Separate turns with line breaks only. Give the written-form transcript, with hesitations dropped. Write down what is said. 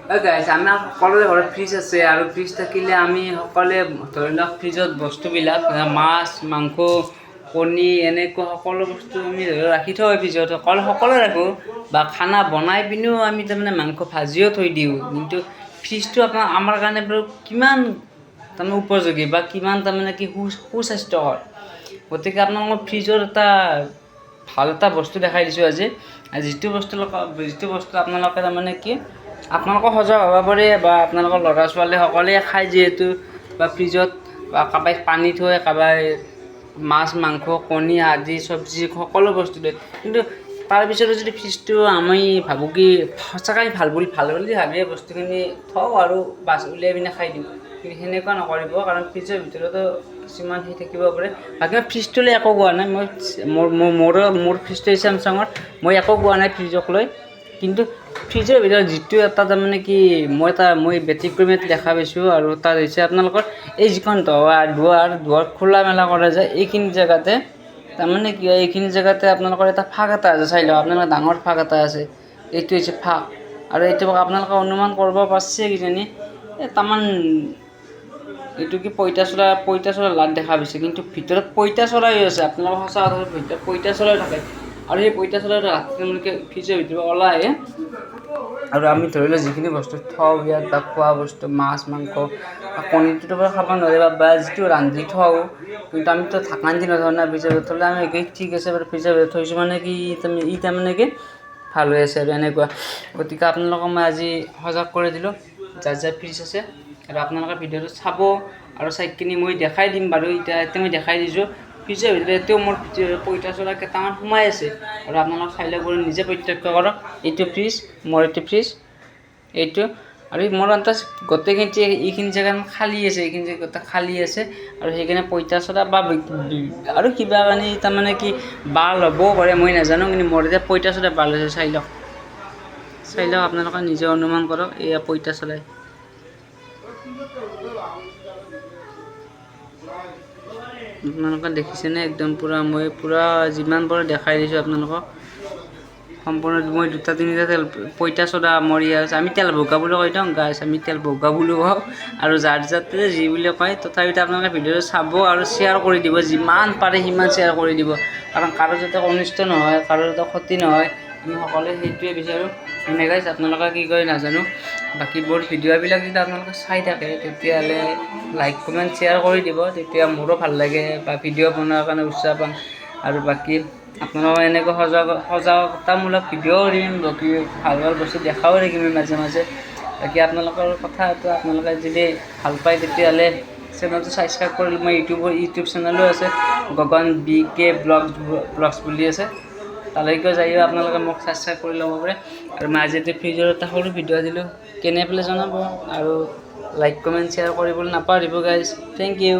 গাইছ আমাৰ সকলোৰে ঘৰত ফ্ৰিজ আছে আৰু ফ্ৰিজ থাকিলে আমি সকলোৱে ধৰি লওক ফ্ৰিজত বস্তুবিলাক মাছ মাংস কণী এনেকুৱা সকলো বস্তু আমি ৰাখি থওঁ ফ্ৰিজত সকলোৱে ৰাখোঁ বা খানা বনাই পিনিও আমি তাৰমানে মাংস ভাজিও থৈ দিওঁ কিন্তু ফ্ৰিজটো আমাৰ কাৰণে বাৰু কিমান তাৰমানে উপযোগী বা কিমান তাৰমানে কি সুস্বাস্থ্যকৰ গতিকে আপোনালোকক ফ্ৰিজৰ ভাল এটা বস্তু দেখাই দিছোঁ আজি যিটো বস্তু আপোনালোকে তাৰমানে কি আপোনালোকৰ সজাগ হ'ব পাৰে বা আপোনালোকৰ ল'ৰা ছোৱালী সকলোৱে খায় যিহেতু বা ফ্ৰিজত বা কাৰোবাই পানী থৈ কাৰোবাই মাছ মাংস কণী আদি চব্জি সকলো বস্তু দিয়ে কিন্তু তাৰপিছতো যদি ফ্ৰিজটো আমি ভাবোঁ কি সঁচাকৈ ভাল বুলি ভাবি বস্তুখিনি থওঁ আৰু বাছ উলিয়াই পিনে খাই দিওঁ কিন্তু সেনেকুৱা নকৰিব কাৰণ ফ্ৰিজৰ ভিতৰতো কিছুমান থাকিব পাৰে বাকী মই ফ্ৰিজটোলৈ একো কোৱা নাই মোৰ ফ্ৰিজটো চেমচাঙৰ মই একো কোৱা নাই ফ্ৰিজক লৈ কিন্তু ফ্ৰিজৰ ভিতৰত যিটো এটা তাৰমানে কি মই ব্যতিক্ৰমী দেখা পাইছোঁ আৰু তাত হৈছে আপোনালোকৰ এই যিখন দুৱাৰ খোলা মেলা কৰা যায় এইখিনি জেগাতে তাৰমানে কি হয় এইখিনি জেগাতে আপোনালোকৰ এটা ফাঁক এটা আছে চাই লওক আপোনালোকৰ ডাঙৰ ফাঁক এটা আছে এইটো হৈছে ফাঁক আৰু এইটো আপোনালোকে অনুমান কৰিব পাৰিছে কিজানি তাৰমান এইটো কি পঁইতাচোৰা লাট দেখা পাইছে কিন্তু ভিতৰত পঁইতাচোৰাই আছে আপোনালোকৰ সঁচা কথা ভিতৰত পঁইতাচোৰাই থাকে আৰু সেই পঁইতাচোৰা ৰাতি তেওঁলোকে ফ্ৰিজৰ ভিতৰত ওলাই আৰু আমি ধৰি লওঁ যিখিনি বস্তু থওঁ ইয়াত বা খোৱা বস্তু মাছ মাংস কণীটোতো বাৰু খাব নোৱাৰিবা বা যিটো ৰান্ধি থওঁ কিন্তু আমিতো ঢাকন দি নথওঁ না ফ্ৰিজৰ ভিতৰত থ'লে আমি ঠিক আছে বাৰু ফ্ৰিজৰ ভিতৰত থৈছোঁ মানে কি তাৰমানে কি ভাল হৈ আছে আৰু এনেকুৱা গতিকে আপোনালোকক মই আজি সজাগ কৰি দিলোঁ যাৰ ফ্ৰিজ আছে আৰু আপোনালোকে ভিডিঅ'টো চাব আৰু চাই কিনি মই দেখাই দিম বাৰু এতিয়া মই দেখাই দিছোঁ ফ্ৰিজৰ ভিতৰত এতিয়াও মোৰ পঁইতাচোৰা কেইটামান সোমাই আছে আৰু আপোনালোক চাই লওক নিজে প্ৰত্যক্ষ কৰক এইটো ফ্ৰিজ মোৰ এইটো ফ্ৰিজ এইটো আৰু মোৰ আন্দাজ গোটেইখিনি এইখিনি জেগা খালী আছে এইখিনি জেগা খালী আছে আৰু সেইকাৰণে পঁইতাচোৰা বা আৰু কিবা কানি তাৰমানে কি বাল হ'বও পাৰে মই নাজানো কিন্তু মোৰ এতিয়া পঁইতাচোৰা বাল হৈছে চাই লওক আপোনালোকে নিজে অনুমান কৰক এয়া পঁইতাচোৰাই আপোনালোকে দেখিছেনে একদম মই যিমান পাৰোঁ দেখাই দিছোঁ আপোনালোকক সম্পূৰ্ণ মই 2-3টা পঁইতাচোৰা মৰি আছে আমি তেল ভগা বুলি কৈ দিওঁ গাইছ আমি তেল ভগা বুলি কওঁ আৰু যাৰ যাতে যি বুলি কয় তথাপিতো আপোনালোকে ভিডিঅ'টো চাব আৰু শ্বেয়াৰ কৰি দিব যিমান পাৰে সিমান শ্বেয়াৰ কৰি দিব কাৰণ কাৰো যাতে অনিষ্ট নহয় কাৰো যাতে ক্ষতি নহয় আমি সকলোৱে সেইটোৱে বিচাৰোঁ এনেকৈ আপোনালোকে কি কয় নাজানো বাকী মোৰ ভিডিঅ'বিলাক যদি আপোনালোকে চাই থাকে তেতিয়াহ'লে লাইক কমেণ্ট শ্বেয়াৰ কৰি দিব তেতিয়া মোৰো ভাল লাগে বা ভিডিঅ' বনোৱাৰ কাৰণে উৎসাহ পাম আৰু বাকী আপোনালোকে এনেকৈ সজাগতামূলক ভিডিঅ'ও দিম বাকী ভাল বস্তু দেখাও থাকিম মাজে মাজে বাকী আপোনালোকৰ কথাটো আপোনালোকে যদি ভাল পায় তেতিয়াহ'লে চেনেলটো ছাবস্ক্ৰাইব কৰি মই ইউটিউব চেনেলো আছে গগন BK ব্লগছ বুলি আছে তালৈকে যায়ও আপোনালোকে মোক ছাবস্ক্ৰাইব কৰি ল'ব পাৰে আৰু মই আজি ফ্ৰিজৰ এটা সৰু ভিডিঅ' দিলোঁ কেনে পালে জনাব আৰু লাইক কমেণ্ট শ্বেয়াৰ কৰিবলৈ নাপাহৰিব গাইজ থেংক ইউ